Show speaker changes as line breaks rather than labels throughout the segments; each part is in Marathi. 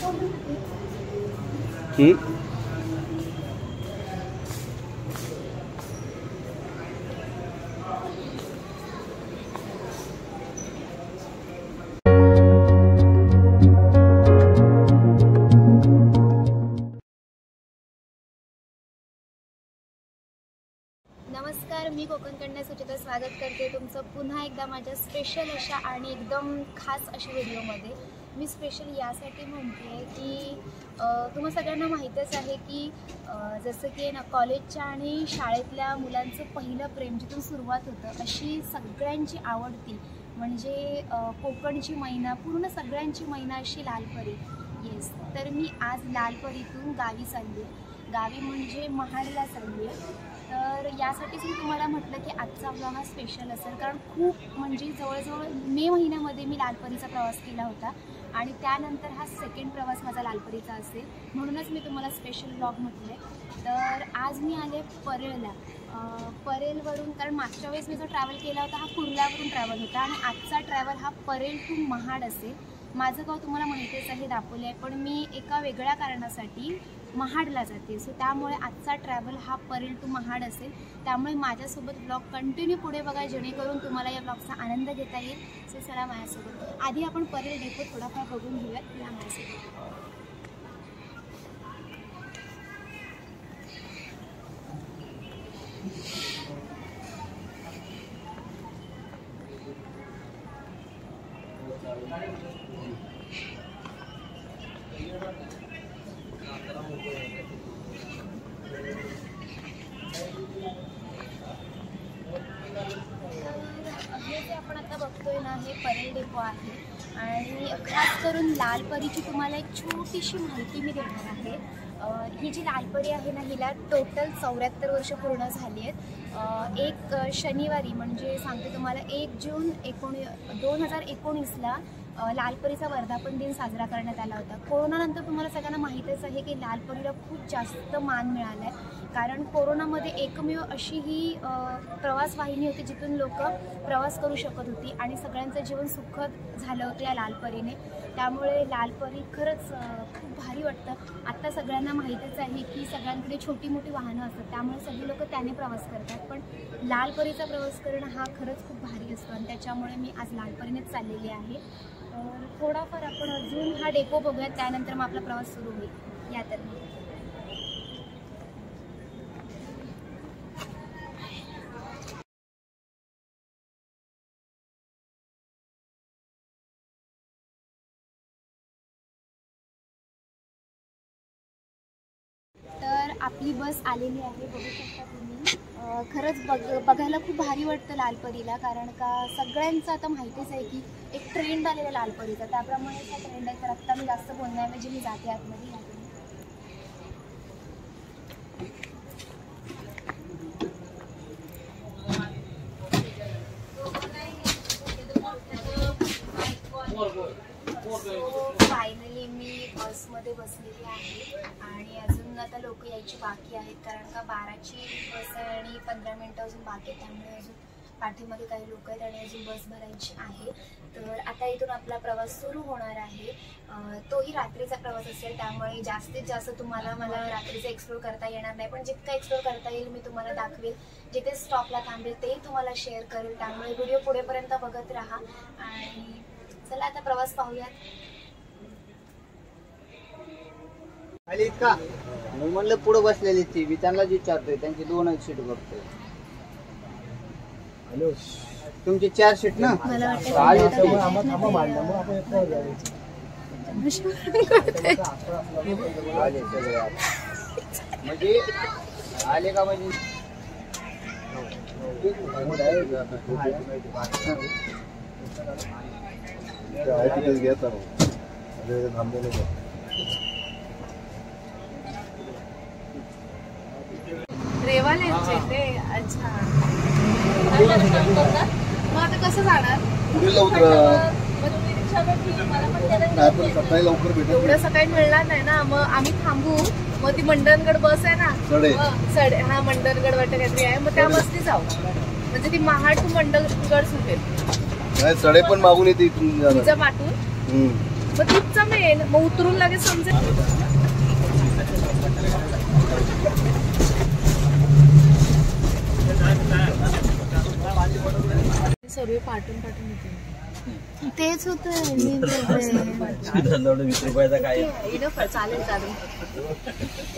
नमस्कार, मी कोकण कन्या सुचिता स्वागत करते तुमचं पुन्हा एकदा माझ्या स्पेशल अशा आणि एकदम खास अशा व्हिडिओमध्ये. मी स्पेशल यासाठी म्हणते की तुम्हा सगळ्यांना माहीतच आहे की जसं की ना कॉलेजच्या आणि शाळेतल्या मुलांचं पहिलं प्रेम जिथून सुरुवात होतं अशी सगळ्यांची आवडती म्हणजे कोकणची मैना, पूर्ण सगळ्यांची मैना अशी लालपरी. येस, तर मी आज लालपरीतून गावी चालली आहे. गावी म्हणजे महाडला चालली आहे. तर यासाठीच मी तुम्हाला म्हटलं की आजचा व्लॉग हा स्पेशल असेल, कारण खूप म्हणजे जवळजवळ मे महिन्यामध्ये मी लालपरीचा प्रवास केला होता आणि त्यानंतर हा सेकंड प्रवास माझा लालपरीचा असेल, म्हणूनच मी तुम्हाला स्पेशल व्लॉग म्हटले. तर आज मी आले परेलला. परेलवरून, कारण मागच्या वेळेस मी जो ट्रॅव्हल केला होता हा कुर्ल्यावरून ट्रॅव्हल होता आणि आजचा ट्रॅव्हल हा परेल टू महाड असेल. माझं गाव तुम्हाला माहितीच आहे, दापोली आहे, पण मी एका वेगळ्या कारणासाठी महाडला जाते. सो त्यामुळे आजचा ट्रॅव्हल हा परेल टू महाड असेल. त्यामुळे माझ्यासोबत ब्लॉग कंटिन्यू पुढे बघा, जेणेकरून तुम्हाला या ब्लॉगचा आनंद घेता येईल. सो चला माझ्यासोबत. आधी आपण परेल डेपो थोडाफार बघून घेऊयात या माझ्यासोबत. हे जे आपण आता बघतोय ना, हे परेल डेपो आहे आणि खास करून लालपरीची तुम्हाला एक छोटीशी माहिती मी देणार आहे. ही जी लालपरी आहे ना, हिला टोटल 74 वर्ष पूर्ण झाली आहेत. एक शनिवारी म्हणजे सांगते तुम्हाला 1 जून 2019ला लालपरीचा वर्धापन दिन साजरा करण्यात आला होता. कोरोनानंतर तुम्हाला सगळ्यांना माहीतच आहे की लालपरीला खूप जास्त मान मिळाला आहे, कारण कोरोनामध्ये एकमेव अशी ही प्रवास वाहिनी होती जिथून लोक प्रवास करू शकत होती आणि सगळ्यांचं जीवन सुखद झालं होतं या लालपरीने. त्यामुळे लालपरी खरंच खूप भारी वाटतं. आत्ता सगळ्यांना माहीतच आहे की सगळ्यांकडे छोटी मोठी वाहनं असतात, त्यामुळे सगळे लोक त्याने प्रवास करतात, पण लालपरीचा प्रवास करणं हा खरंच खूप भारी असतो आणि त्याच्यामुळे मी आज लालपरीनेच चाललेली आहे. थोडाफार आपण अजून हा डेपो बघूयात, त्यानंतर मग आपला प्रवास सुरू होईल. या तर आपली बस आलेली आहे, बघू शकता तुम्ही. खरंच बघायला खूप भारी वाटतं लालपरीला, कारण का सगळ्यांचं आता माहितीच आहे की एक ट्रेंड आलेला लालपरीचा, त्याप्रमाणेच हा ट्रेंड आहे. तर आत्ता मी जास्त बोलण्याऐवजी मी जाते आतमध्ये. फायनली मी बसमध्ये बसलेली आहे आणि अजून आता लोक यायची बाकी आहेत, कारण का 12ची बस आहे आणि 15 मिनटं अजून बाकी आहे. त्यामुळे अजून पाठीमध्ये काही लोक आहेत आणि अजून बस भरायची आहे. तर आता इथून आपला प्रवास सुरू होणार आहे. तोही रात्रीचा प्रवास असेल, त्यामुळे जास्तीत जास्त तुम्हाला मला रात्रीचं एक्सप्लोर करता येणार नाही, पण जितकं एक्सप्लोर करता येईल मी तुम्हाला दाखवेल. जिथे स्टॉपला थांबेल तेही तुम्हाला शेअर करेल. त्यामुळे व्हिडिओ पुढेपर्यंत बघत राहा आणि चला आता प्रवास पाहूयात.
का मी म्हणलं पुढे बसलेली ती मी त्यांना विचारतोय, त्यांची 2 सीट बघतोय. हॅलो, तुमची 4 सीट ना?
मला वाटतं
म्हणजे आले का म्हणजे
रेवाल्यांचे ते. अच्छा, मग आता कसं जाणार? एवढं सकाळी मिळणार नाही ना, मग आम्ही थांबू. मग ती मंडणगड बस आहे ना, सडे, हा मंडणगड वाटतं काहीतरी आहे, मग त्या बसने जाऊ. म्हणजे ती महाड टू मंडणगड सुटेल.
सडे पण मागून येते
तिचं पाठवून. मग तीच जमेल, मग उतरून लगेच समजेल. सर्व पाठवून येते.
तेच होतं
काय चालेल चालेल.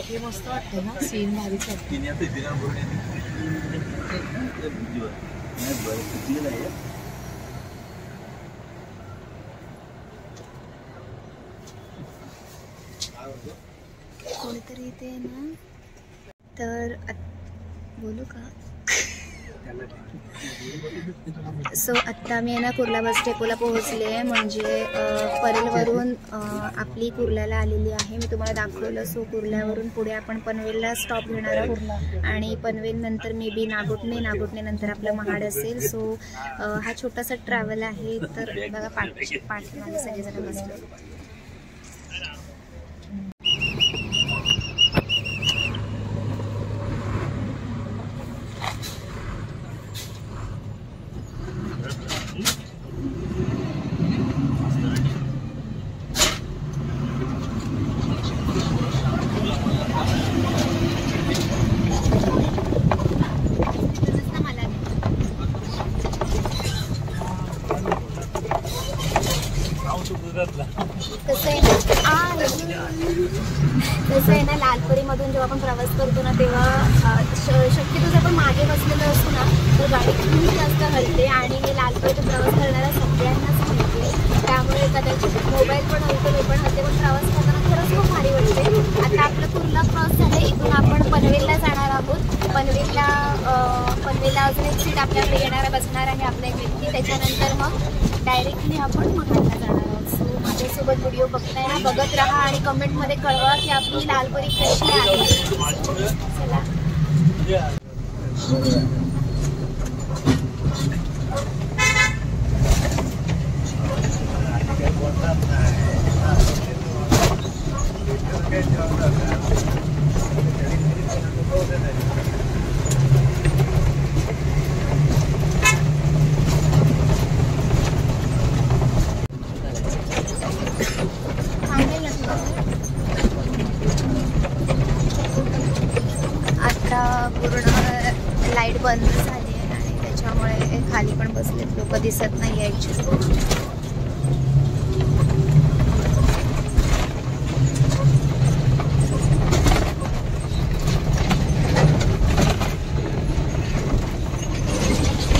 हे मस्त वाटतं ना, सीन भारीच वाटतं.
कोणीतरी इथे ना, तर बोलू का? सो आत्ता मी ना कुर्ला बस डेपोला पोहोचले. म्हणजे परेलवरून आपली कुर्ल्याला आलेली आहे. मी तुम्हाला दाखवलं. सो कुर्ल्यावरून पुढे आपण पनवेलला स्टॉप घेणार आहोत आणि पनवेल नंतर मे बी नागोठणे नंतर आपलं महाड असेल. सो हा छोटासा ट्रॅव्हल आहे. तर बघा पाठीमागे सगळेजण बसले. कसं आहे ना, लालपरीमधून जेव्हा आपण प्रवास करतो ना, तेव्हा शक्यतो जर आपण मागे बसलेलो असतो ना, तर गाडी खूप जास्त हलते आणि हे लालपरीचा प्रवास करणाऱ्या सगळ्यांनाच माहिती आहे. त्यामुळे कदाचित मोबाईल पण हलतो, मी पण हलते, पण प्रवास करताना खरंच खूप भारी वाटते. आता आपलं कुर्ला क्रॉस झालं, इथून आपण पनवेलला जाणार आहोत. पनवेलला अजून एक सीट आपल्याकडे येणारा बसणार आहे, आपला एक व्यक्ती. त्याच्यानंतर मग डायरेक्टली आपण महाडला जाणार आहोत. सो माझ्यासोबत व्हिडिओ बघताय ना, बघत राहा आणि कमेंटमध्ये कळवा की आपली लालपरी कशी आहे. चला. आता पूर्ण लाईट बंद झाली आहे आणि त्याच्यामुळे खाली पण बसलेत लोक, दिसत नाही ॲक्च्युली.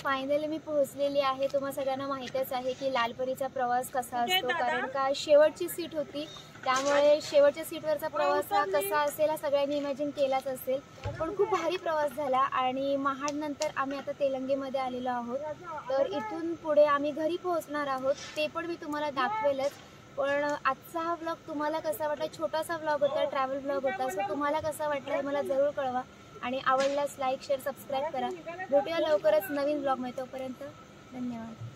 फायनली मी पोहोचलेली आहे. तुम्हा सगळ्यांना माहीतच आहे की लालपरीचा प्रवास कसा असतो, कारण का शेवटची सीट होती, त्यामुळे शेवटच्या सीटवरचा प्रवास हा कसा असेल हा सगळ्यांनी इमॅजिन केलाच असेल. पण खूप भारी प्रवास झाला आणि महाडनंतर आम्ही आता तेलंगेमध्ये आलेलो आहोत. तर इथून पुढे आम्ही घरी पोहोचणार आहोत, ते पण मी तुम्हाला दाखवेलच. पण आजचा हा व्लॉग तुम्हाला कसा वाटला? छोटासा व्लॉग होता, ट्रॅव्हल व्लॉग होता. सो तुम्हाला कसा वाटला हे मला जरूर कळवा आणि आवडल्यास लाईक, शेअर, सबस्क्राईब करा. भेटूया लवकरच नवीन व्लॉगमध्ये. तोपर्यंत धन्यवाद.